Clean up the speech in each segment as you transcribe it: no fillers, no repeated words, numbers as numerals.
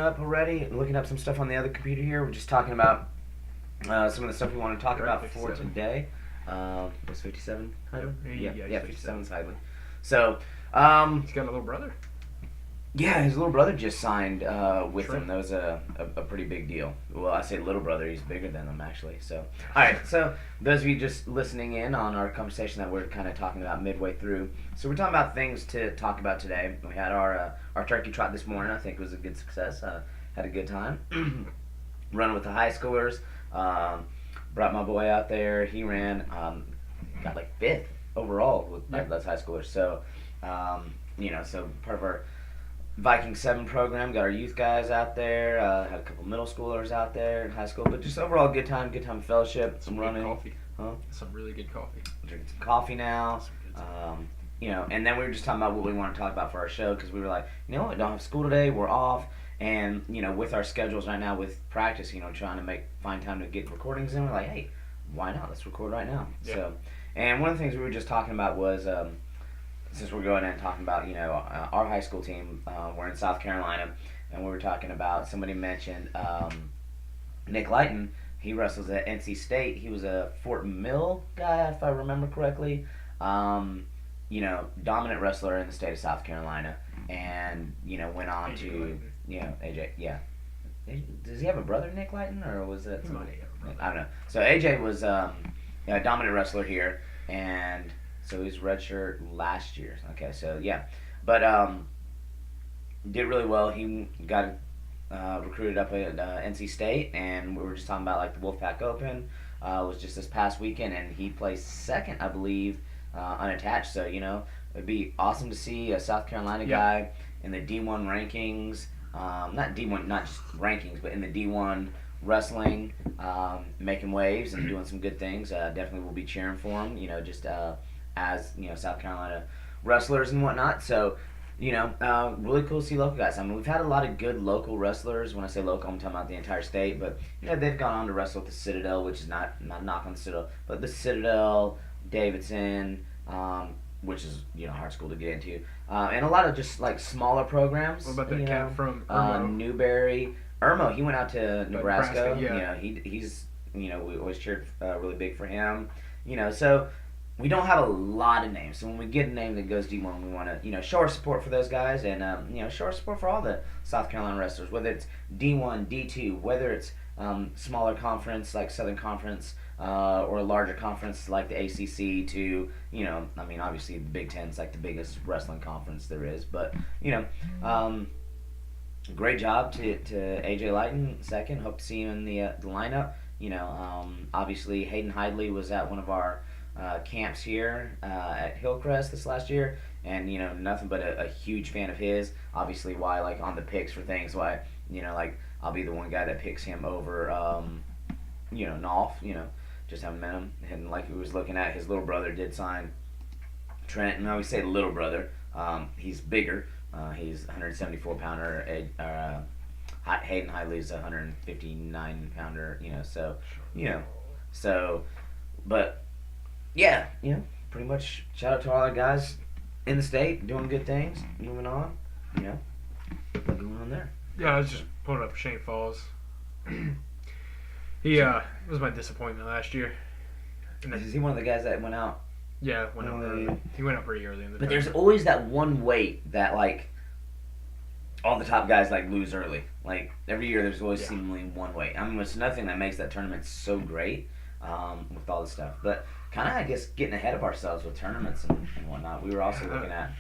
up already, looking up some stuff on the other computer here. We're just talking about some of the stuff we want to talk about for today. Was 57 Heidel? Yeah, 57 is Heidel. So, he's got a little brother. Yeah, his little brother just signed with Trent. him. That was a pretty big deal. Well, I say little brother, he's bigger than them, actually. So, all right. So, those of you just listening in on our conversation that we're kind of talking about midway through. So, we're talking about things to talk about today. We had our turkey trot this morning. I think it was a good success. Had a good time. Running with the high schoolers. Brought my boy out there. He ran, got like 5th overall with those high schoolers. So, so part of our Viking 7 program, got our youth guys out there, had a couple middle schoolers out there in high school, but just overall good time fellowship, some running. Coffee. Huh? Some really good coffee. Drinking some coffee now. And then we were just talking about what we want to talk about for our show, because we were like, we don't have school today, we're off, and, with our schedules right now with practice, trying to find time to get recordings in, we're like, hey, why not? Let's record right now. Yeah. So, and one of the things we were just talking about was, since we're going in and talking about, our high school team, we're in South Carolina, and we were talking about, somebody mentioned Nick Lighton. He wrestles at NC State. He was a Fort Mill guy, if I remember correctly. Dominant wrestler in the state of South Carolina, and, went on to, AJ, yeah. Does he have a brother, Nick Lighton, or was that somebody? I don't know. So AJ was a dominant wrestler here, and so he's redshirt last year. Okay, so yeah, but did really well. He got recruited up at NC State, and we were just talking about like the Wolfpack Open. Was just this past weekend, and he placed 2nd, I believe, unattached. So it'd be awesome to see a South Carolina guy in the D1 rankings. Not D1, not just rankings, but in the D1 wrestling, making waves and doing some good things. Definitely will be cheering for him. Just as South Carolina wrestlers and whatnot. So, really cool to see local guys. I mean, we've had a lot of good local wrestlers. When I say local, I'm talking about the entire state. But they've gone on to wrestle with the Citadel, which is not a knock on the Citadel, but the Citadel, Davidson, which is hard school to get into, and a lot of just like smaller programs. What about that cat from Irmo? Newberry? Irmo, he went out to Nebraska. Yeah. He's we always cheered really big for him. So we don't have a lot of names. So when we get a name that goes D1, we want to show our support for those guys, and show our support for all the South Carolina wrestlers, whether it's D1, D2, whether it's smaller conference like Southern Conference, or a larger conference like the ACC, to obviously the Big Ten's like the biggest wrestling conference there is, but great job to AJ Lighton, 2nd. Hope to see you in the lineup. Obviously Hayden Hidley was at one of our camps here at Hillcrest this last year, and nothing but a huge fan of his. Obviously, why like on the picks for things, why I'll be the one guy that picks him over Nolf. Just haven't met him, and like we was looking at, his little brother did sign Trent, and I always say little brother. He's bigger. He's 174 pounder. Hayden Hidley's 159 pounder. But yeah, pretty much shout out to all our guys in the state doing good things. Moving on, what's going on there? Yeah, I was just pulling up Shane Falls. He was my disappointment last year. Is he one of the guys that went out? Yeah, he went out pretty early in the. But there's always that one weight that like all the top guys like lose early. Like every year, there's always seemingly one weight. I mean, it's nothing that makes that tournament so great with all this stuff. But kind of, I guess, getting ahead of ourselves with tournaments and whatnot. We were also looking at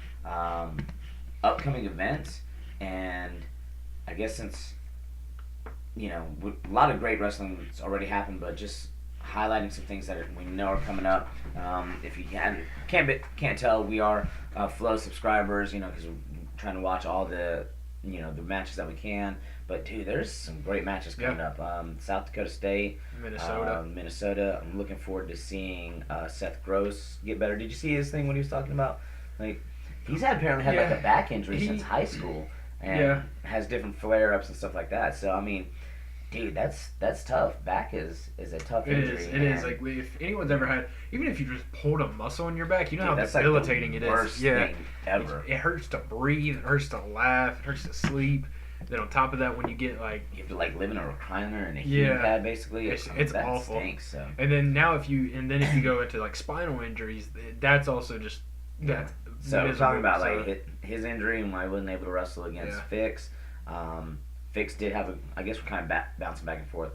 upcoming events, and I guess since a lot of great wrestling's already happened, but just highlighting some things that we know are coming up. If you can't tell, we are Flow subscribers, because we're trying to watch all the the matches that we can. But dude, there's some great matches coming up. South Dakota State, Minnesota. I'm looking forward to seeing Seth Gross get better. Did you see his thing when he was talking about like he's apparently had like a back injury since high school, and has different flare ups and stuff like that. So I mean, dude, that's tough. Back is a tough injury. It is. Like if anyone's ever had, even if you just pulled a muscle in your back, how debilitating like it is. Thing ever. It hurts to breathe. It hurts to laugh. It hurts to sleep. Then on top of that, when you get like, You have to like live in a recliner and a Yeah. heating pad basically. It's that awful. Stinks, so. and then if you go into like spinal injuries, that's also just that's So we're miserable. talking about So, like his injury and why he wasn't able to wrestle against Yeah. Fix. Fix did have I guess we're kind of bouncing back and forth.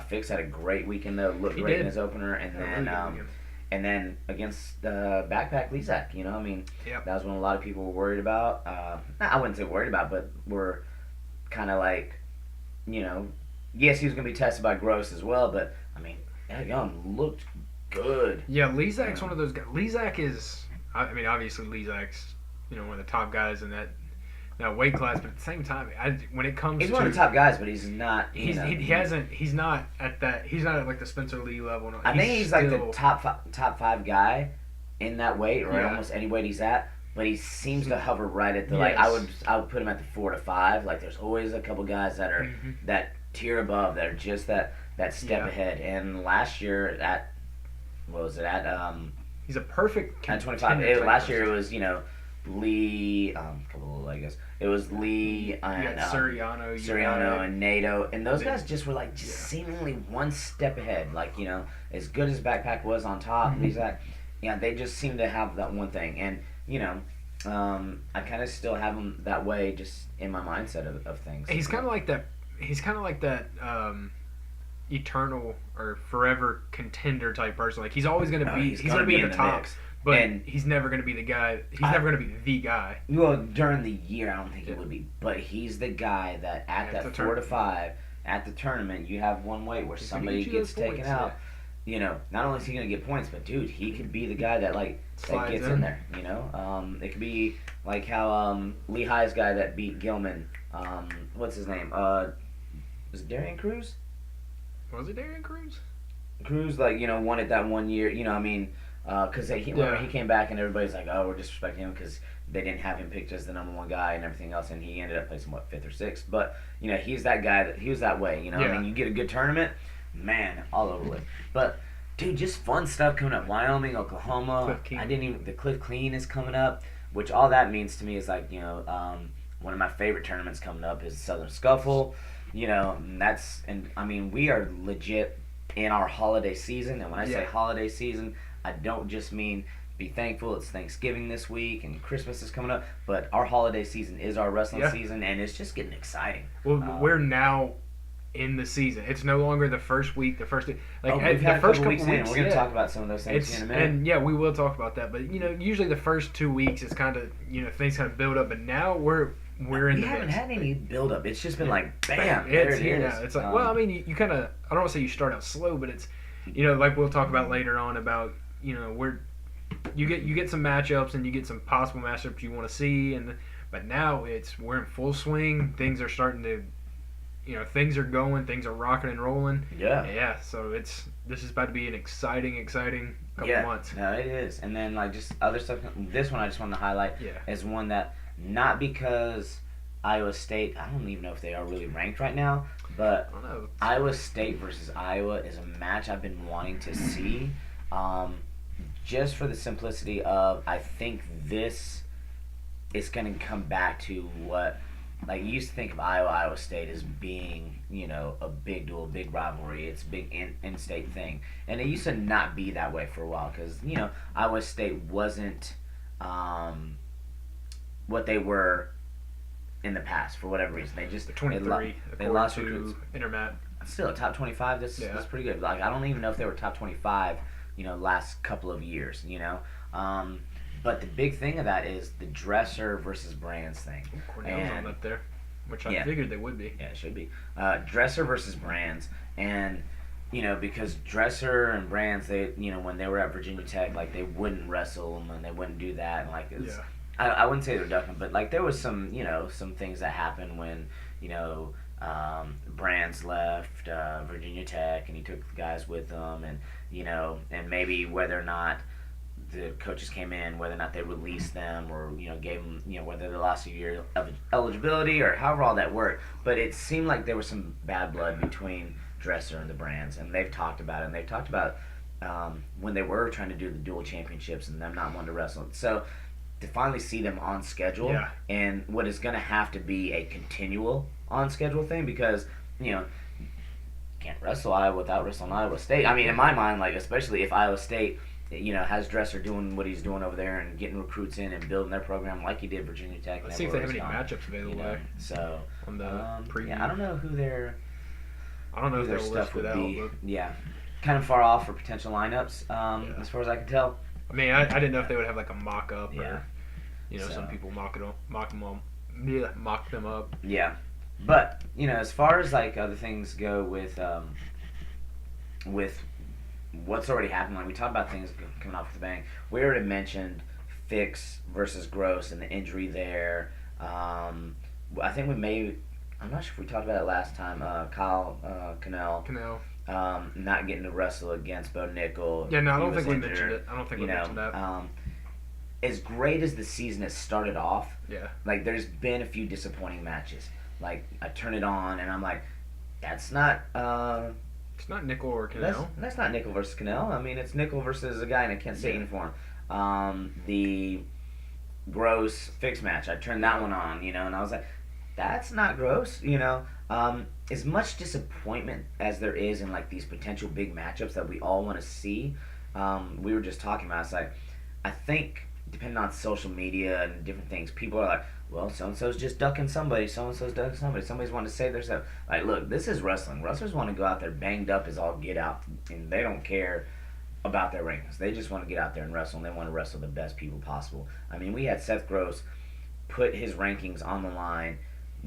Fix had a great weekend though, looked He great did. in his opener, and really then good weekend. and then against Backpack Lezak, you know, I mean, Yep. that was one a lot of people were worried about. I wouldn't say worried about, but were kind of like, you know, yes, he was going to be tested by Gross as well, but I mean, Ed Young looked good. Yeah, Lezak's one of those guys. Lezak is, I mean, obviously Lezak's, one of the top guys in that weight class, but at the same time, when it comes He's to one of the top guys, but he's not. he's not at like the Spencer Lee level. I think he's like the still- top five guy in that weight, or Yeah. almost any weight he's at. But he seems to hover right at the like. Yes. I would put him at the 4 to 5. Like there's always a couple guys that are Mhm. that tier above, that are just that step Yeah. ahead. And last year at what was it at He's a perfect at 25. contender type Last year it person. was Lee. Couple I guess it was Lee You and got Suriano, Suriano and NATO, and those They- guys just were like just Yeah. seemingly one step ahead. Like as good as Backpack was on top, Mhm. Lezak, they just seem to have that one thing. And I kind of still have him that way, just in my mindset of things. He's kind of like that. He's kind of like that eternal or forever contender type person. Like he's always going to be. He's going to be in at the top, mix. but And- he's never going to be the guy. He's never going to be the guy. Well, during the year, I don't think he Yeah. would be, but he's the guy that at At that the 4 to 5 at the tournament, you have one weight where He's gonna somebody get you gets those taken points, out. Not only is he gonna get points, but dude, he could be the guy that that Slides gets in there. It could be like how Lehigh's guy that beat Gilman. What's his name? Was it Darian Cruz? Was it Darian Cruz? Cruz, won it that one year. Because remember he came back and everybody's like, oh, we're disrespecting him because they didn't have him picked as the number one guy and everything else, and he ended up placing 5th or 6th. But he's that guy that he was that way. Yeah. You get a good tournament, man, all over with. But dude, just fun stuff coming up. Wyoming, Oklahoma. Cliff Keen. The Cliff Clean is coming up, which all that means to me is like one of my favorite tournaments coming up is Southern Scuffle. We are legit in our holiday season, and when I say Yeah. holiday season, I don't just mean be thankful it's Thanksgiving this week and Christmas is coming up, but our holiday season is our wrestling Yeah. season, and it's just getting exciting. Well, we're now in the season. It's no longer the first week. The first We've the had first a couple weeks in. We're going to yeah. talk about some of those things It's in a minute. and yeah, we will talk about that. But usually the first 2 weeks is kind of things kind of build up. But now we're in we the haven't mix. had any build up. It's just been like bam, It's there it here is. now. It's like you kind of I don't want to say you start out slow, but it's like we'll talk about later on about where you get some matchups and you get some possible matchups you want to see but now we're in full swing. Things are starting to things are going, things are rocking and rolling. Yeah. So this is about to be an exciting couple months. No, it is. And then just other stuff. This one I just wanted to highlight as one that not because Iowa State. I don't even know if they are really ranked right now, but I don't know. Iowa State versus Iowa is a match I've been wanting to see. Just for the simplicity of, I think this is going to come back to what, you used to think of Iowa State as being, a big duel, big rivalry. It's a big in-state thing. And it used to not be that way for a while because, Iowa State wasn't what they were in the past for whatever reason. They just, The 23. they lost to recruits. Intermat. Still a top 25. That's pretty good. I don't even know if they were top 25. Last couple of years. But the big thing of that is the Dresser versus Brands thing. Cornell's on up there, which I figured they would be. Yeah, it should be. Dresser versus Brands, and because Dresser and Brands, they when they were at Virginia Tech, they wouldn't wrestle and they wouldn't do that, and it was, I wouldn't say they were ducking, but there was some some things that happened when Brands left Virginia Tech and he took the guys with them, and and maybe whether or not the coaches came in, whether or not they released them or gave them whether they lost a year of eligibility or however all that worked. But it seemed like there was some bad blood between Dresser and the Brands, and they've talked about it. And they've talked about when they were trying to do the dual championships and them not wanting to wrestle. So to finally see them on schedule, Yeah. and what is going to have to be a continual on schedule thing, because can't wrestle Iowa without wrestling Iowa State. I mean, in my mind, like, especially if Iowa State, has Dresser doing what he's doing over there and getting recruits in and building their program like he did Virginia Tech. Let's see if they have any matchups available there. So on the preview. yeah, I don't know who their stuff would out, be. but Yeah, kind of far off for potential lineups, as far as I can tell. I mean, I didn't know if they would have like a mock up Yeah. or some people mock them up. Yeah, but as far as like other things go with what's already happened, like we talked about things coming off with the bang. We already mentioned Fix versus Gross and the injury there. I think I'm not sure if we talked about it last time. Kyle Cannell not getting to wrestle against Bo Nickel. Yeah, no, I He don't was think we injured. mentioned it. I don't think we mentioned that. As great as the season has started off, Yeah. like there's been a few disappointing matches. Like I turn it on and I'm like, that's not. It's not Nickel or Cannell. That's not Nickel versus Cannell. I mean, it's Nickel versus a guy in a Kent State uniform. The Gross Fix match, I turned that one on, and I was like, that's not Gross, As much disappointment as there is in like these potential big matchups that we all want to see, we were just talking about. It's like, I think depending on social media and different things, people are like, well, so-and-so's just ducking somebody, so-and-so's ducking somebody, somebody's wanting to save themselves. Like, look, this is wrestling. Wrestlers want to go out there banged up as all get out, and they don't care about their rankings. They just want to get out there and wrestle, and they want to wrestle the best people possible. I mean, we had Seth Gross put his rankings on the line,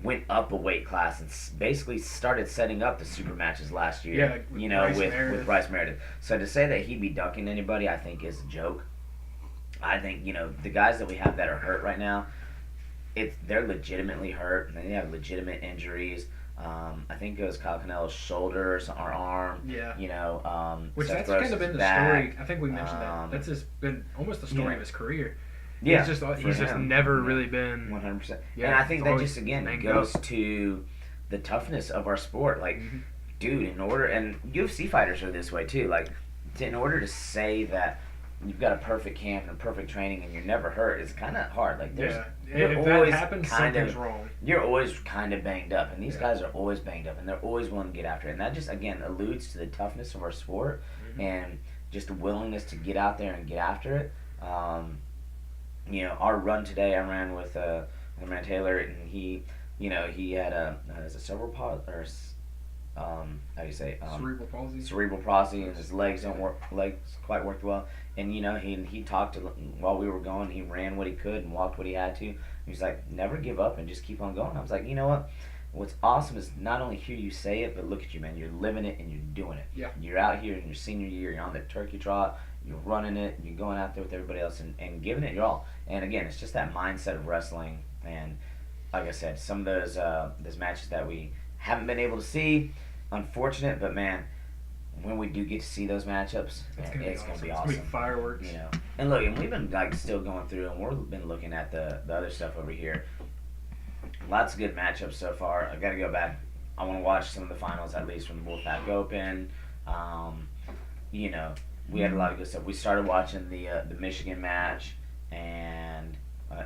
went up a weight class, and basically started setting up the super matches last year, with Bryce Meredith. So to say that he'd be ducking anybody, I think is a joke. I think, the guys that we have that are hurt right now, they're legitimately hurt, and they have legitimate injuries. I think it was Kyle Cannell's shoulder or arm. Yeah. Which that's kind of been the story. I think we mentioned that. That's just been almost the story of his career. Yeah. He's just never really been 100%. Yeah, and I think that just goes up. to the toughness of our sport. Like, dude, and UFC fighters are this way too. Like, in order to say that you've got a perfect camp and perfect training and you're never hurt, it's kind of hard. Like, if that happens, something's wrong. You're always kind of banged up, and these guys are always banged up, and they're always willing to get after it. And that just, again, alludes to the toughness of our sport and just the willingness to get out there and get after it. Our run today, I ran with Ryan Taylor, and he had a cerebral palsy, or how do you say cerebral palsy. Cerebral palsy, and his legs quite worked well. And he talked while we were going. He ran what he could and walked what he had to. He's like, never give up and just keep on going. I was like, you know what? What's awesome is not only hear you say it, but look at you, man. You're living it and you're doing it. Yeah. You're out here in your senior year. You're on the turkey trot. You're running it. You're going out there with everybody else and giving it your all. And again, it's just that mindset of wrestling. And like I said, some of those matches that we haven't been able to see, unfortunate, but man, when we do get to see those matchups, it's gonna be awesome. It's gonna be fireworks. And look, and we've been like still going through, and we've been looking at the other stuff over here. Lots of good matchups so far. I've got to go back. I want to watch some of the finals at least from the Wolfpack Open. We had a lot of good stuff. We started watching the Michigan match and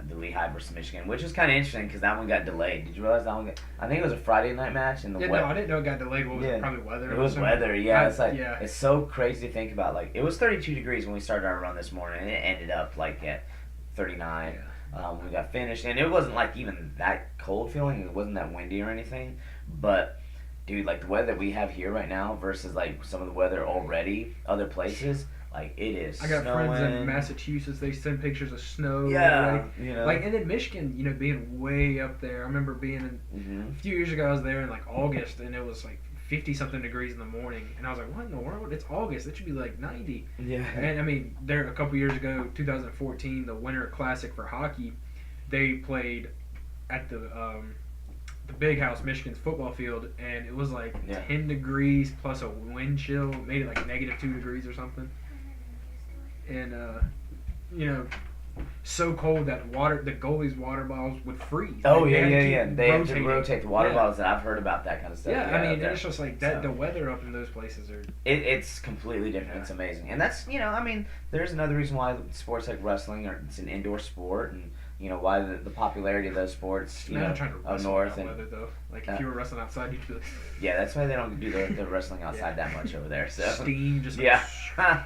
the Lehigh versus Michigan, which was kind of interesting because that one got delayed. Did you realize that one I think it was a Friday night match in the no, I didn't know it got delayed. What was it? Probably weather. It was weather, It's so crazy to think about. Like, it was 32 degrees when we started our run this morning, and it ended up like at 39. When we got finished, and it wasn't like even that cold feeling. It wasn't that windy or anything, but dude, like the weather that we have here right now versus like some of the weather already other places, like it is. I got snowing. friends in Massachusetts. They send pictures of snow. Yeah, like, and in Michigan, being way up there. I remember being a few years ago. I was there in like August, and it was like 50-something degrees in the morning, and I was like, what in the world? It's August. It should be like 90. Yeah. And I mean, there a couple years ago, 2014, the Winter Classic for hockey, they played at the Big House, Michigan's football field, and it was like 10 degrees plus a wind chill. It made it like -2 degrees or something. And so cold that the goalies' water bottles would freeze. Oh Like, yeah, they yeah, had to yeah. keep They have to rotating. rotate the water Yeah. bottles. That I've heard about that kind of stuff. Yeah, I mean, yeah. it's just like that. So- The weather up in those places are. It's completely different. Yeah. It's amazing, and that's I mean, there's another reason why sports like wrestling it's an indoor sport, and why the popularity of those sports. Imagine trying to up wrestle north in and that weather though. Like if you were wrestling outside, you'd be like, yeah, that's why they don't do the wrestling outside that much over there. So steam just. Like, yeah,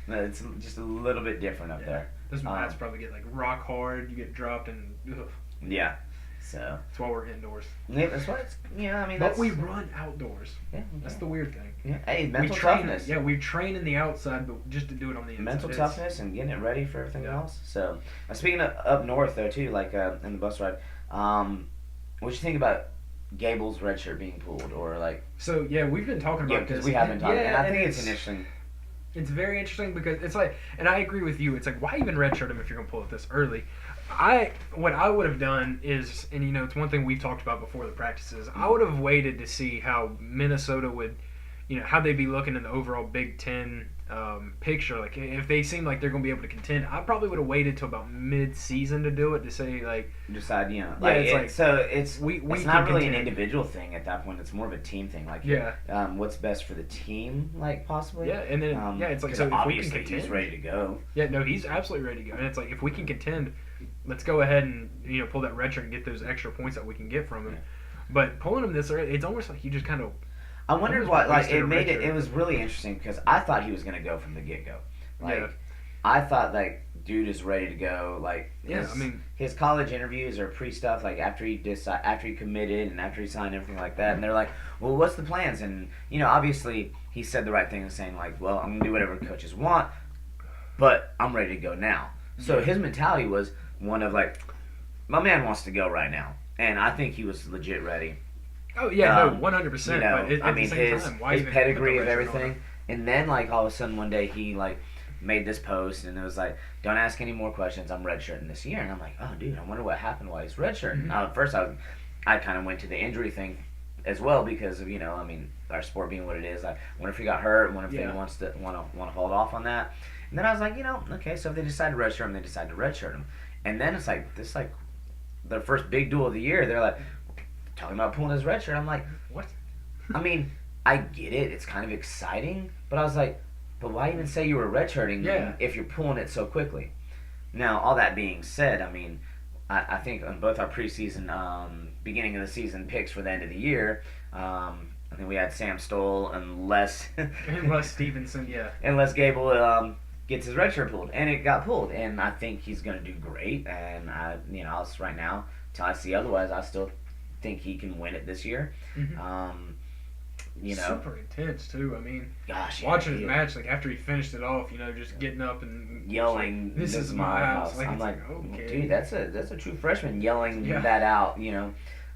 no, it's just a little bit different up Yeah. there. Those mats probably get like rock hard. You get dropped and. Ugh. Yeah, so That's why we're indoors. yeah, that's why it's I mean, But that's, we run outdoors. yeah, That's the weird thing. yeah. Hey, mental we train, toughness. Yeah, we train in the outside, but just to do it on the inside. Mental It's- toughness and getting it ready for everything Yeah. else. So, speaking of up north though too, like in the bus ride, what you think about Gable's red shirt being pulled, or like So yeah, we've been talking about because this. we have been talking, Yeah, and I think it's it's an interesting. It's very interesting because it's like, and I agree with you. It's like, why even redshirt him if you're gonna pull it this early? What I would have done is, and it's one thing we've talked about before the practices. I would have waited to see how Minnesota would, how they'd be looking in the overall Big Ten picture. Like if they seem like they're gonna be able to contend, I probably would have waited till about mid-season to do it to say like, Decide, it's so it's we it's can not really an contend. individual thing at that point. It's more of a team thing. Like Yeah. what's best for the team, like possibly. Yeah, and then it's like, 'cause so if we can obviously contend, he's ready to go. Yeah, no, he's absolutely ready to go. And it's like, if we can contend, let's go ahead and pull that red shirt and get those extra points that we can get from him. Yeah. But pulling him this early, it's almost like you just kind of I wondered Almost what like wasted it a made red it. shirt. It was really interesting because I thought he was gonna go from the get go. Like Yeah. I thought like dude is ready to go. Like Yeah, I mean- his college interviews or pre stuff like after he committed and after he signed everything like that, and they're like, well, what's the plans? And obviously he said the right thing in saying like, well, I'm gonna do whatever coaches want, but I'm ready to go now. So his mentality was one of like, my man wants to go right now, and I think he was legit ready. oh yeah, no, Um, 100%. But at the same time, why his even pedigree put of the red shirt on everything, him? and then like all of a sudden one day he like made this post and it was like, "Don't ask any more questions. I'm redshirting this year." And I'm like, "Oh, dude, I wonder what happened while he's redshirting." Mhm. At first, I kind of went to the injury thing as well because of I mean, our sport being what it is. I wonder if he got hurt. Wonder if Yeah. they want to hold off on that. And then I was like, okay, so if they decide to redshirt him, they decide to redshirt him. And then it's like this like their first big duel of the year. They're like talking about pulling his red shirt. I'm like, What? I mean, I get it. It's kind of exciting, but I was like, but why even say you were redshirting Yeah. if you're pulling it so quickly? Now, all that being said, I mean, I think on both our preseason, beginning of the season picks for the end of the year, I think we had Sam Stoll unless Unless Stevenson, yeah. unless Gable gets his red shirt pulled, and it got pulled, and I think he's gonna do great. And right now, till I see otherwise, I still think he can win it this year. Mhm. Super intense too. I mean, Gosh, yeah, watching his he- match, like after he finished it off, just getting up and yelling, "This is my house." Like, I'm it's like, okay. dude, that's a true freshman yelling Yeah. that out.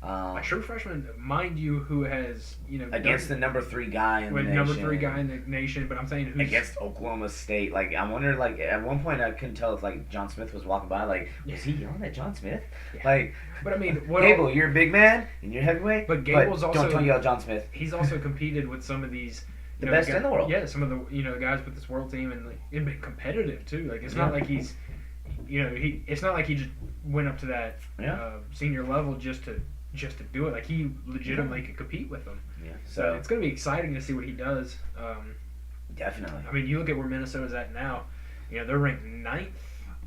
A true freshman, mind you, who has Against the number 3 guy in the nation. number 3 guy in the nation, but I'm saying who's Against Oklahoma State. Like, I wonder, like, at one point I couldn't tell if, like, John Smith was walking by. Like, was he yelling at John Smith? Yeah. Like, But I mean, what Gable, you're a big man and you're heavyweight. But Gable's also- don't yell at John Smith. he's also competed with some of these The best guys, in the world. Yeah, some of the guys with this world team, and like it's been competitive too. Like it's not like he's it's not like he just went up to that Yeah. senior level just to do it. Like he legitimately could compete with them. Yeah. So So it's going to be exciting to see what he does. definitely. I mean, you look at where Minnesota's at now. They're ranked 9th.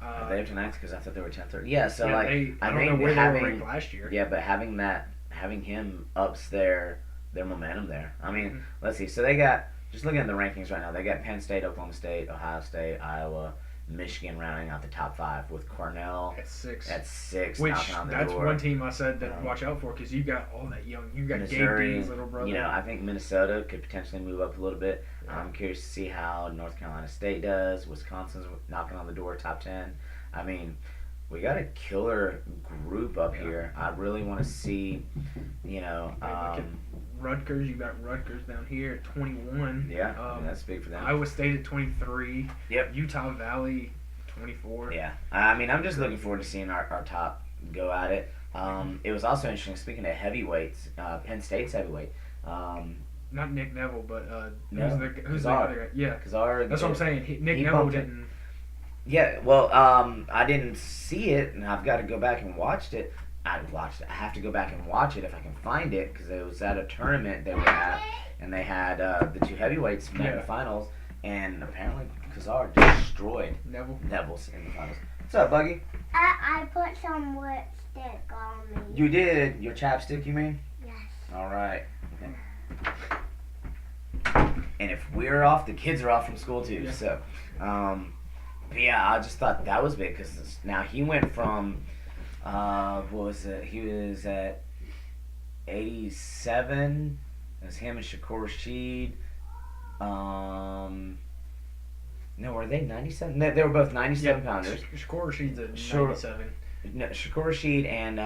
Are they up to 9th? Because I thought they were 10th. Yeah. So yeah, like, I don't think know where they having, were ranked last year. Yeah, but having him ups their momentum there. I mean, Mhm. let's see. So they got, just looking at the rankings right now, they got Penn State, Oklahoma State, Ohio State, Iowa, Michigan rounding out the top 5 with Cornell At 6. at 6, Which knocking on the that's door. one team I said that Um, watch out for because you got all that young. You got Missouri, Gabe Dean's little brother. I think Minnesota could potentially move up a little bit. Yeah. I'm curious to see how North Carolina State does. Wisconsin's knocking on the door, top 10. I mean, we got a killer group up Yeah. here. I really want to see, Look at Rutgers, you got Rutgers down here at 21. yeah, I mean, that's big for them. Iowa State at 23. Yep. Utah Valley 24. Yeah, I mean, I'm just looking forward to seeing our top go at it. It was also interesting, speaking of heavyweights, Penn State's heavyweight. Not Nick Neville, but No, who's the Kazar. other guy? Yeah, Kazar, that's what I'm saying. Nick he Neville bumped it. didn't. Yeah, well, I didn't see it, and I've got to go back and watch it. I have to go back and watch it if I can find it because it was at a tournament they were at, and they had the two heavyweights met in the finals, and apparently Kazar destroyed Neville's in the finals. What's up, Buggy? I put some lipstick on me. You did your chapstick, you mean? Yes. All right. Okay. And if we're off, the kids are off from school too. Yeah. So, but yeah, I just thought that was big because now he went from what was it? He was at 87. It was him and Shakur Rashid. No, were they 97? They were both 97 pounders. Shakur Rashid's a Sure. 97. No, Shakur Rashid and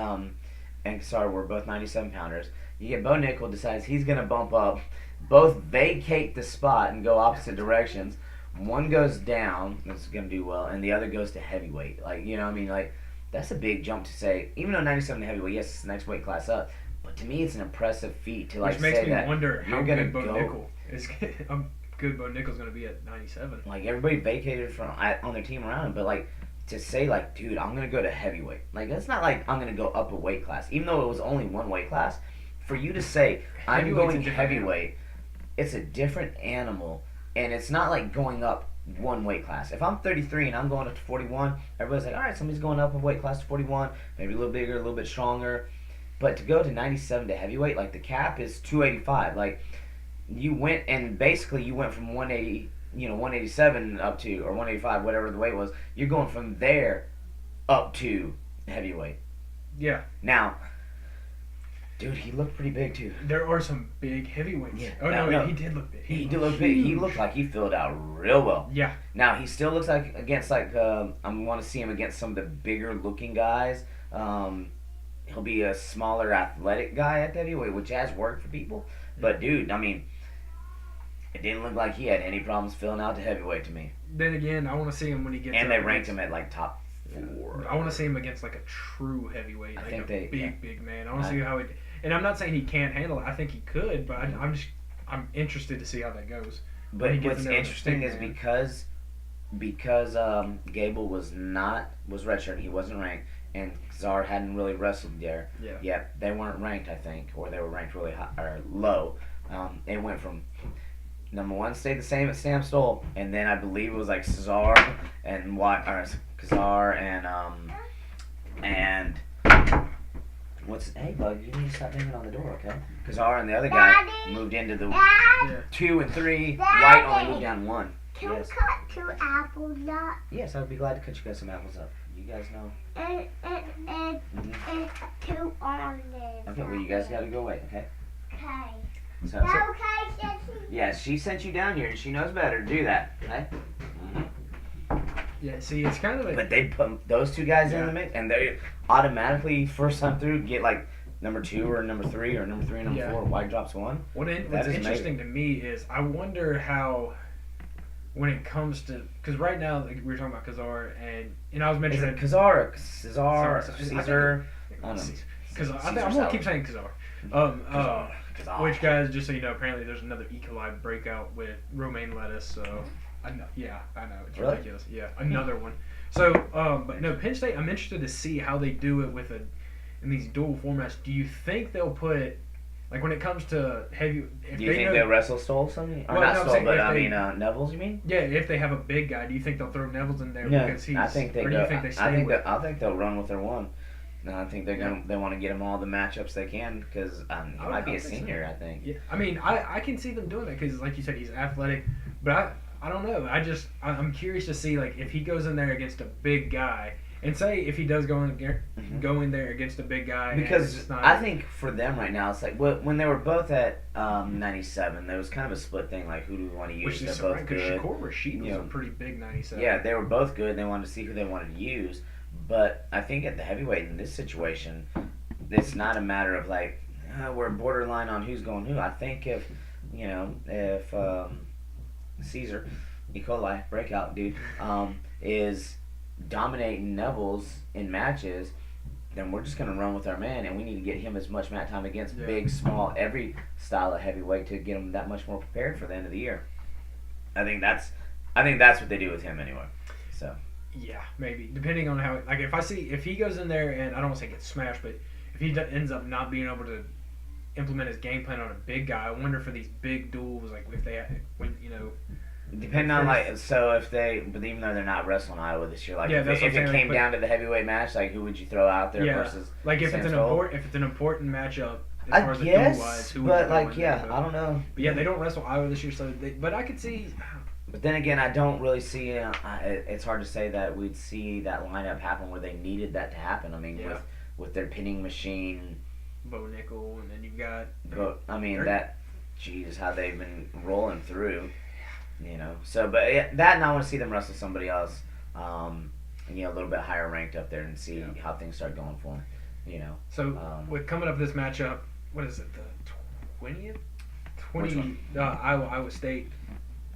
Kasar were both 97 pounders. You get Bo Nickel decides he's gonna bump up. Both vacate the spot and go opposite directions. One goes down, that's gonna do well, and the other goes to heavyweight. Like, you know, what I mean, like that's a big jump to say. Even though 97 to heavyweight, yes, it's the next weight class up. But to me, it's an impressive feat to like Which makes say me that wonder how you're gonna good Bo go. Nickel is. How good Bo Nickel's going to be at 97. Like everybody vacated from on their team around him, but like to say like, dude, I'm gonna go to heavyweight. Like that's not like I'm gonna go up a weight class, even though it was only one weight class. For you to say I'm Heavyweight's going a different heavyweight, it's a different animal, and it's not like going up one weight class. If I'm 33 and I'm going up to 41, everybody's like, all right, somebody's going up a weight class to 41, maybe a little bigger, a little bit stronger. But to go to 97 to heavyweight, like the cap is 285. Like you went and basically you went from 180, 187 up to, or 185, whatever the weight was. You're going from there up to heavyweight. Yeah. Now, dude, he looked pretty big too. There are some big heavyweights. Yeah. Oh, no, he did look big. He did look big. He looked like he filled out real well. Yeah. Now he still looks like against I want to see him against some of the bigger looking guys. He'll be a smaller athletic guy at heavyweight, which has worked for people. But dude, I mean, it didn't look like he had any problems filling out to heavyweight to me. Then again, I want to see him when he gets. And up they ranked against- him at like top 4. I want to see him against like a true heavyweight, I like think a they- big man. I want to see how it. And I'm not saying he can't handle it. I think he could, but I'm interested to see how that goes. But he gets what's in there with a interesting stick is man. because Gable was redshirt, he wasn't ranked, and Czar hadn't really wrestled there. Yeah. Yet they weren't ranked, I think, or they were ranked really high or low. It went from number 1 stayed the same at Sam Stoll, and then I believe it was like Cesar and Kazar and hey bud, you need to stop banging on the door, okay? Kazar and the other guy Daddy? moved into the Dad, 2 and 3. Daddy? White only moved down 1. can Yes. we cut 2 apples up? Yes, I would be glad to cut you guys some apples up. You guys know. And Mhm. 2 oranges. Okay, well you guys gotta go wait, okay? Okay. So, Okay, Sissy. yeah, she sent you down here and she knows better to do that, okay? Yeah. See, it's kind of like. But they put those 2 guys in Yeah. the mix and they automatically first time through get like number 2 or number 3 or number 3 and number Yeah. 4. White drops 1. What's is interesting to me is I wonder how, when it comes to, because right now like, we were talking about Kazar and I was Is mentioning it Kazar or Cesar? Sorry, Caesar? I don't know. Because I'm Caesar gonna salad. keep saying Kazar. Kazar. Which guys, just so you know, apparently there's another E. coli breakout with romaine lettuce. So, I know it's Really? ridiculous. Yeah, another one. So, but no, Penn State. I'm interested to see how they do it in these dual formats. Do you think they'll put, like when it comes to heavy? If Do you they think know, they'll wrestle Stoll something? Or Well, not no, I'm Stoll, saying but if I they- mean Neville's, you mean? Yeah, if they have a big guy, do you think they'll throw Neville's in there Yeah, because he's? I think they or go. do you think they stay I think with? I think they'll run with their one. No, I think they want to get him all the matchups they can because he might be a I think so. senior. I think. Yeah, I mean, I can see them doing it because, like you said, he's athletic, but I don't know. I'm curious to see like if he goes in there against a big guy, and say if he does go in there against a big guy, and Because it's not, I think for them right now, it's like when they were both at 97, there was kind of a split thing. Like, who do we want to use? which They're is both right because good. Shakur Rashid was Yeah. a pretty big 97. Yeah, they were both good. They wanted to see who they wanted to use. But I think at the heavyweight in this situation, it's not a matter of like we're borderline on who's going who. I think if Caesar, E. coli breakout dude, is dominating Neville's in matches, then we're just gonna run with our man, and we need to get him as much mat time against Yeah. big, small, every style of heavyweight to get him that much more prepared for the end of the year. I think that's what they do with him anyway. So Yeah, maybe depending on how. Like if he goes in there and I don't want to say gets smashed, but if he ends up not being able to implement his game plan on a big guy, I wonder for these big duels, like if they when Depending on so if they, but even though they're not wrestling Iowa this year, like Yeah, if that's it, what if I'm it saying, came down to the heavyweight match, like who would you throw out there Yeah. versus like if Sam it's an Stoll? important matchup as I far as the guess, duel wise, who but would like win yeah, there, I don't know. But yeah, they don't wrestle Iowa this year, but I could see. But then again, I don't really see. It's hard to say that we'd see that lineup happen where they needed that to happen. I mean, Yeah. with their pinning machine. Bo Nickel, and then you've got. But I mean They're- that, geez, how they've been rolling through. So but yeah, that and I want to see them wrestle somebody else, and, a little bit higher ranked up there and see how things start going for them. So with coming up this matchup, what is it? The 20th. Which one? Iowa State.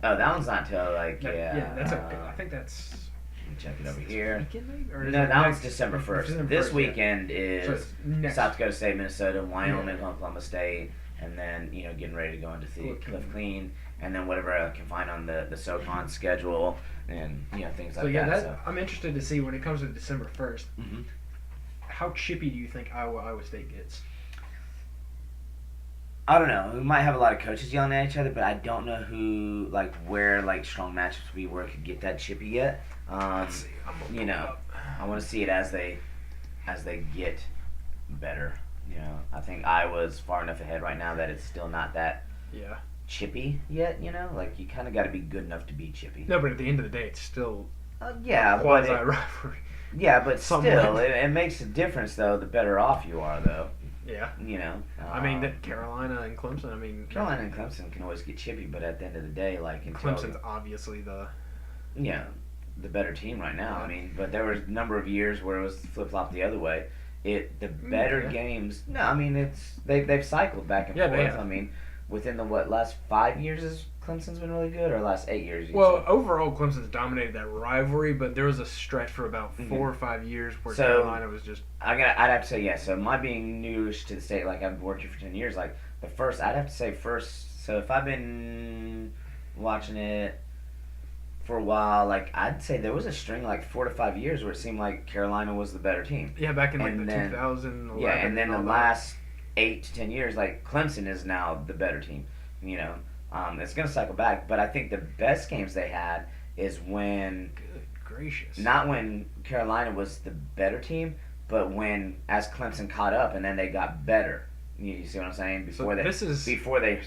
Oh, that one's not till like That's I think that's. Let me check it over here. Weekend, maybe? Or No, is that it one's next- December 1st. December This 1st, weekend So is it's next. South Dakota State, Minnesota, Wyoming, Oklahoma State, and then getting ready to go into the Cliff Clean, and then whatever I can find on the SoCon schedule, and things like So yeah, that. I'm interested to see when it comes to December 1st. Mhm. How chippy do you think Iowa State gets? I don't know. We might have a lot of coaches yelling at each other, but I don't know where strong matchups would be where it could get that chippy yet. Let's see. I'm gonna pull it up. I want to see it as they get better. I think Iowa's far enough ahead right now that it's still not that Yeah. chippy yet. Like you kind of got to be good enough to be chippy. No, but at the end of the day, it's still Yeah, but quasi rivalry. still, Somewhat. it makes a difference though. The better off you are, though. Yeah. I I mean, that Carolina and Clemson. I mean, Carolina and Clemson can always get chippy, but at the end of the day, Clemson's obviously the. the better team right now. I mean, but there was a number of years where it was flip flop the other way. The better yeah. games. No, I mean they've cycled back and Yeah, forth. they have. I mean, within the last 5 years is Clemson's been really good, or last 8 years. Well, overall, Clemson's dominated that rivalry, but there was a stretch for about 4 Mhm. or 5 years where So- Carolina was just. I'd have to say yes. So my being newish to the state, like I've worked here for 10 years, like the first, I'd have to say first. So if I've been watching it for a while, like I'd say there was a string like 4 to 5 years where it seemed like Carolina was the better team. Yeah, back in like And the then- 2011. Yeah, and then the all that. last 8 to 10 years, like Clemson is now the better team. It's gonna cycle back, but I think the best games they had is when Good gracious. not when Carolina was the better team, but when as Clemson caught up and then they got better. You see what I'm saying? So this is. Before they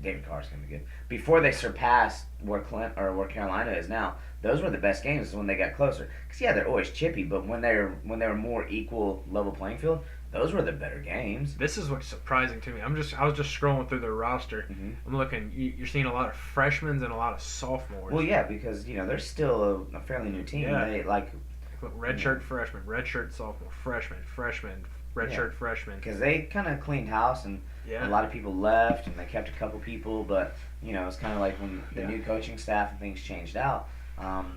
David Carr's gonna be good. Before they surpassed where where Carolina is now, those were the best games is when they got closer. Cause yeah, they're always chippy, but when they were more equal level playing field, those were the better games. This is what's surprising to me. I was just scrolling through their roster. Mhm. I'm looking. You're seeing a lot of freshmen and a lot of sophomores. Well, yeah, because they're still a fairly new team. Yeah. They Look, redshirt freshman, redshirt sophomore, freshman, redshirt freshman. because they kind of cleaned house and Yeah. a lot of people left and they kept a couple people, but it's kind of like when the Yeah. new coaching staff and things changed out.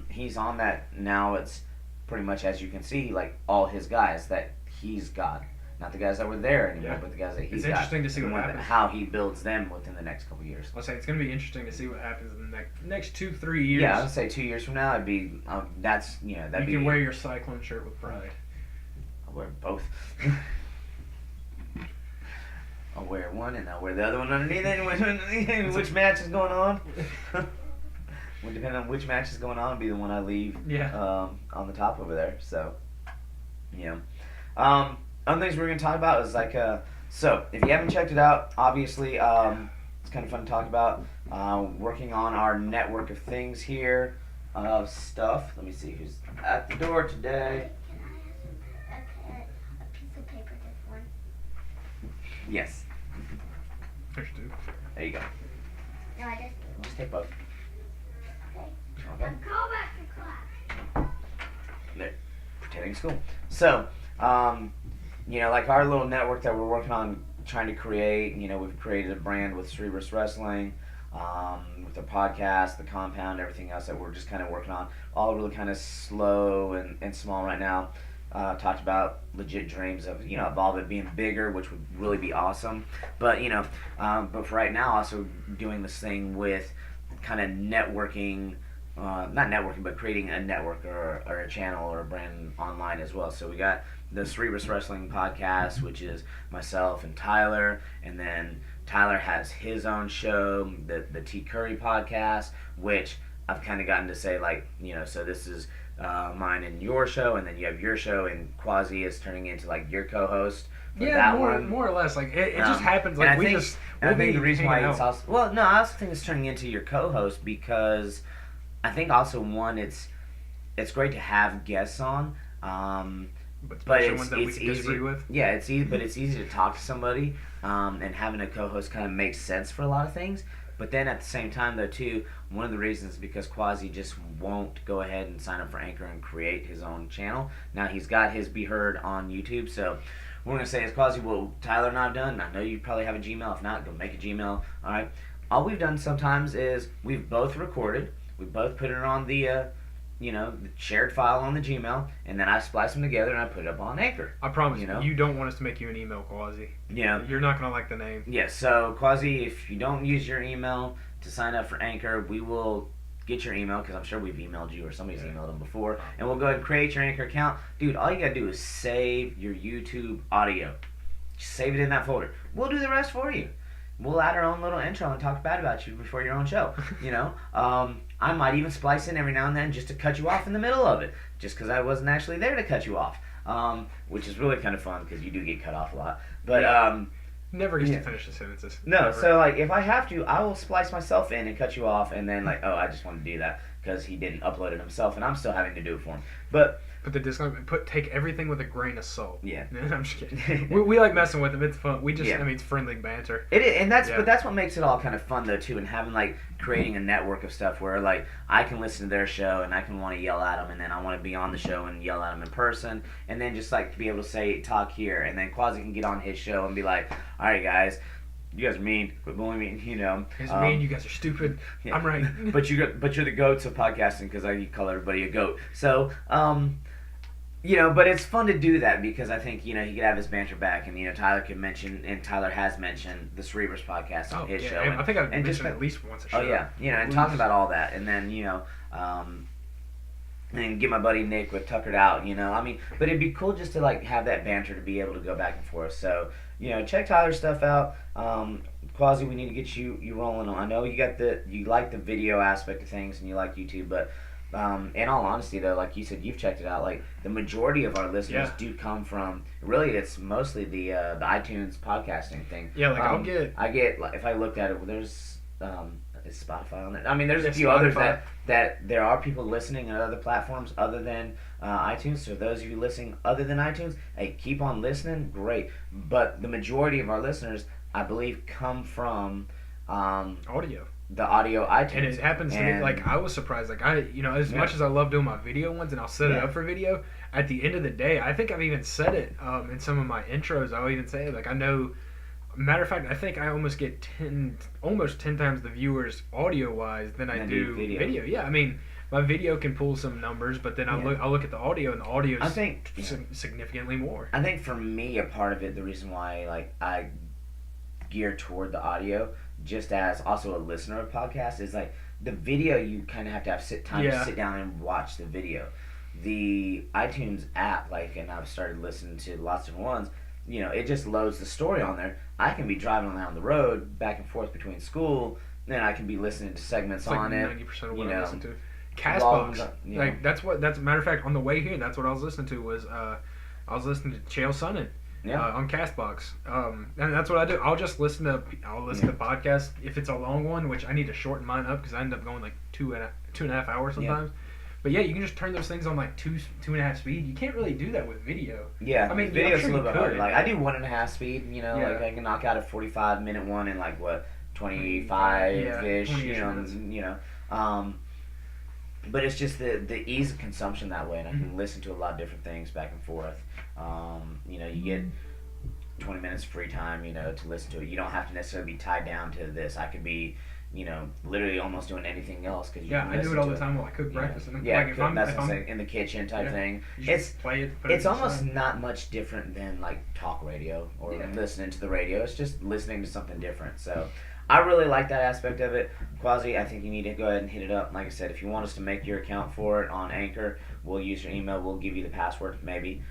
He's on that now. It's pretty much, as you can see, like all his guys that he's got. Not the guys that were there anymore, Yeah. but the guys that he's It's got. interesting to see and what happens. how he builds them within the next couple years. I'll say it's going to be interesting to see what happens in the next 2-3 years. Yeah, I would say 2 years from now, it'd be that'd you be. can wear your Cyclone shirt with pride. I'll wear both. I'll wear one and I'll wear the other one underneath it. Which match is going on? Well, depending on which match is going on, will be the one I leave Yeah. on the top over there. So, other things we're going to talk about is so if you haven't checked it out, obviously it's kind of fun to talk about. Working on our network of things here, stuff. Let me see who's at the door today. A piece of paper, this one. Yes, There's two. there you go. No, I Just take both. Okay. Okay. Call back to class. Pretending school. So, like our little network that we're working on trying to create, we've created a brand with Cerebrus Wrestling, with the podcast, the compound, everything else that we're just kind of working on. All really kind of slow and small right now. Talked about legit dreams of, of all of it being bigger, which would really be awesome. But, but for right now, also doing this thing with kind of networking not networking, but creating a network or a channel or a brand online as well. So we got the Cerebrus Wrestling Podcast, which is myself and Tyler, and then Tyler has his own show, the T Curry Podcast, which I've kind of gotten to say, like, so this is mine and your show, and then you have your show, and Quasi is turning into like your co-host. More or less. Like it just happens. Like I think the reason why it's also I also think it's turning into your co-host because I think also one it's great to have guests on. But it's easy. With. Yeah, it's easy, but it's easy to talk to somebody, and having a co-host kind of makes sense for a lot of things. But then at the same time, though, too, one of the reasons is because Quasi just won't go ahead and sign up for Anchor and create his own channel. Now he's got his Be Heard on YouTube, so we're gonna say, as Quasi, well, Tyler and I've done. I know you probably have a Gmail. If not, go make a Gmail. All right. All we've done sometimes is we've both recorded. We both put it on the the shared file on the Gmail, and then I splice them together and I put it up on Anchor. I promise you don't want us to make you an email, Quasi. Yeah. You're not going to like the name. Yeah, so Quasi, if you don't use your email to sign up for Anchor, we will get your email, because I'm sure we've emailed you or somebody's emailed them before, and we'll go ahead and create your Anchor account. Dude, all you got to do is save your YouTube audio. Just save it in that folder. We'll do the rest for you. We'll add our own little intro and talk bad about you before your own show, I might even splice in every now and then just to cut you off in the middle of it, just because I wasn't actually there to cut you off, which is really kind of fun because you do get cut off a lot. But never gets to finish the sentences. No, never. So like if I have to, I will splice myself in and cut you off, and then like, I just want to do that because he didn't upload it himself, and I'm still having to do it for him. But the disclaimer, take everything with a grain of salt. Yeah. I'm just kidding. we like messing with him. It's fun. We just, it's friendly banter. It is, and but that's what makes it all kind of fun though too, and having like creating a network of stuff where like I can listen to their show and I can want to yell at them, and then I want to be on the show and yell at them in person, and then just like to be able to talk here, and then Quasi can get on his show and be like, all right guys, you guys are mean, quit bullying me, You guys are mean, you guys are stupid. Yeah. I'm right. but you're the goats of podcasting, because I call everybody a goat. So but it's fun to do that because I think, he could have his banter back, and, Tyler could mention, and Tyler has mentioned the Cerebrus Podcast on his show. I think I've mentioned at least once a show. Oh, yeah. And talking about all that. And then, and get my buddy Nick with Tuckered Out, but it'd be cool just to, have that banter to be able to go back and forth. So, check Tyler's stuff out. Quasi, we need to get you rolling on. I know you like the video aspect of things and you like YouTube, but in all honesty, though, like you said, you've checked it out. Like the majority of our listeners do come from. Really, it's mostly the iTunes podcasting thing. Yeah, like I get if I looked at it, there's is Spotify on it. I mean, there's a few Spotify. others that there are people listening on other platforms other than iTunes. So those of you listening other than iTunes, hey, keep on listening. Great, but the majority of our listeners, I believe, come from audio. The audio iTunes. And it happens to me, like, I was surprised. Like, as much as I love doing my video ones and I'll set it up for video, at the end of the day, I think I've even said it in some of my intros. I'll even say, like, I know, matter of fact, I think I almost get 10 times the viewers audio-wise than I do video. Yeah, I mean, my video can pull some numbers, but then I'll look at the audio, and the audio is significantly more. I think for me, a part of it, the reason why, like, I gear toward the audio, just as also a listener of podcasts, is like the video you kind of have to have time to sit down and watch the video. The iTunes app, and I've started listening to lots of different ones, it just loads the story on there. I can be driving down the road back and forth between school, then I can be listening to segments on it. 90% of what I listen to. Castbox, that's a matter of fact, on the way here, that's what I was listening to, was I was listening to Chael Sonnen. On Castbox, and that's what I do. I'll listen to podcasts if it's a long one, which I need to shorten mine up because I end up going like 2.5 hours sometimes. But you can just turn those things on like 2.5 speed. You can't really do that with video. Yeah, I mean, video's a little bit harder. Like I do 1.5 speed. Like I can knock out a 45-minute one in like 25-ish. But it's just the ease of consumption that way, and I can listen to a lot of different things back and forth. You get 20 minutes of free time, to listen to it. You don't have to necessarily be tied down to this. I could be, literally almost doing anything else. Cause I do it all the time while I cook breakfast. And if I'm in the kitchen type thing. It's almost not much different than like talk radio or listening to the radio. It's just listening to something different. So I really like that aspect of it. Quasi, I think you need to go ahead and hit it up. Like I said, if you want us to make your account for it on Anchor, we'll use your email. We'll give you the password, maybe.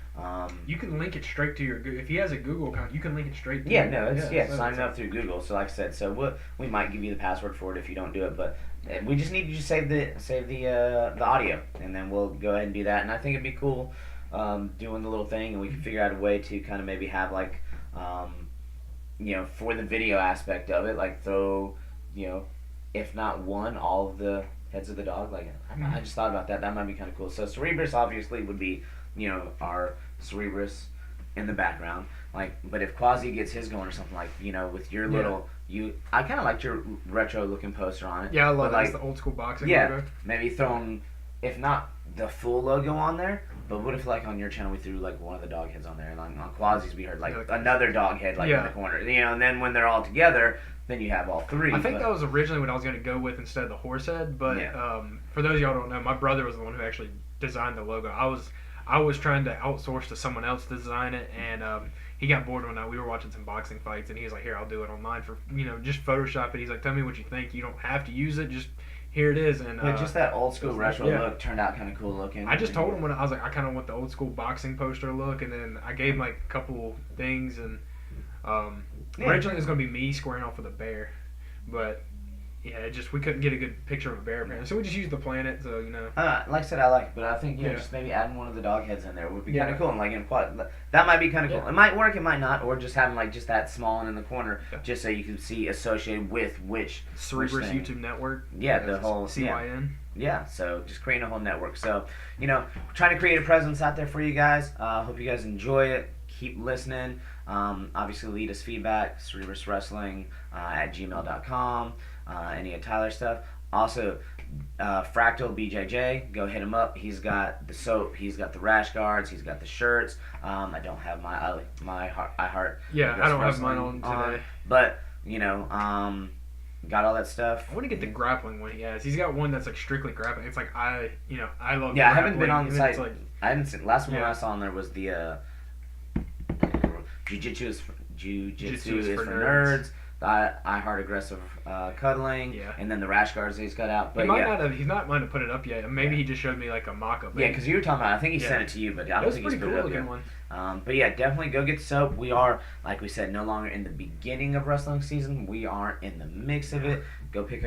You can link it straight to your if he has a Google account, you can link it straight to Yeah, no, it's so signing up through Google. So like I said, so we might give you the password for it if you don't do it, but we just need you to save the audio, and then we'll go ahead and do that. And I think it'd be cool doing the little thing, and we can figure out a way to kind of maybe have like for the video aspect of it, like throw if not one, all of the heads of the dog. Like I just thought about that. That might be kind of cool. So Cerebrus obviously would be our Cerebrus in the background. Like, but if Quasi gets his going or something, like with your little I kind of liked your retro looking poster on it. Yeah, I love like the old school boxing yeah, logo. maybe throwing if not the full logo on there, but what if like on your channel we threw like one of the dog heads on there, and on Quasi's we heard like another dog head like in the corner, and then when they're all together, then you have all three. I think that was originally what I was going to go with instead of the horse head, but for those of y'all who don't know, my brother was the one who actually designed the logo. I was trying to outsource to someone else to design it, and he got bored one night. We were watching some boxing fights, and he was like, "Here, I'll do it online for just Photoshop it." He's like, "Tell me what you think. You don't have to use it. Just here it is." And just that old school retro look turned out kind of cool looking. I just told him when I was like, I kind of want the old school boxing poster look, and then I gave him like a couple things, and originally it was going to be me squaring off with a bear, but yeah, we couldn't get a good picture of a bear apparently, so we just used the planet. So like I said, I like it, but I think just maybe adding one of the dog heads in there would be kind of cool, and like that might be kind of cool. It might work, it might not, or just having like just that small one in the corner, just so you can see associated with which Cerebrus YouTube network. Yeah, the whole CYN. Yeah, so just creating a whole network. So trying to create a presence out there for you guys. Hope you guys enjoy it. Keep listening. Obviously, lead us feedback. CerebrusWrestling@gmail.com. Any of Tyler's stuff. Also, Fractal BJJ. Go hit him up. He's got the soap. He's got the rash guards. He's got the shirts. I don't have my iHeart. Yeah, I don't have mine on today. But got all that stuff. I want to get the grappling one he has. He's got one that's like strictly grappling. It's like I love. Yeah, I haven't been on the site. I haven't seen. Last one I saw on there was the Jiu-Jitsu is for nerds. I Heart Aggressive Cuddling, and then the rash guards that he's got out. But he's not might have put it up yet. Maybe he just showed me like a mock-up. Yeah, because you were talking about. I think he sent it to you, but I don't think he's put it up yet. But yeah, definitely go get the soap. We are, like we said, no longer in the beginning of wrestling season. We are in the mix of it. Go pick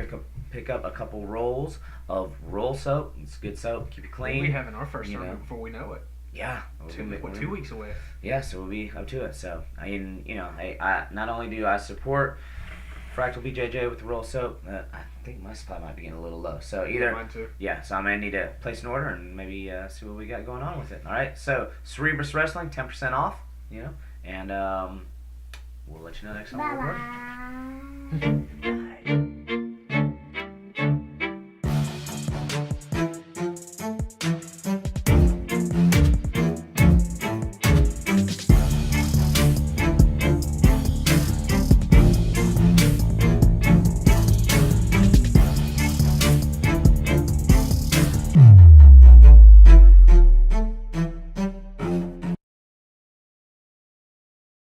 up a couple rolls of roll soap. It's good soap. Keep it clean. We'll be having our first tournament before we know it. Yeah, 2 weeks away. Yeah, so we'll be up to it. So I not only do I support Fractal BJJ with the roll soap, I think my supply might be getting a little low. So mine too. Yeah, so I may need to place an order and maybe see what we got going on with it. All right, so Cerebrus Wrestling, 10% off. And we'll let you know next time. Bye-bye.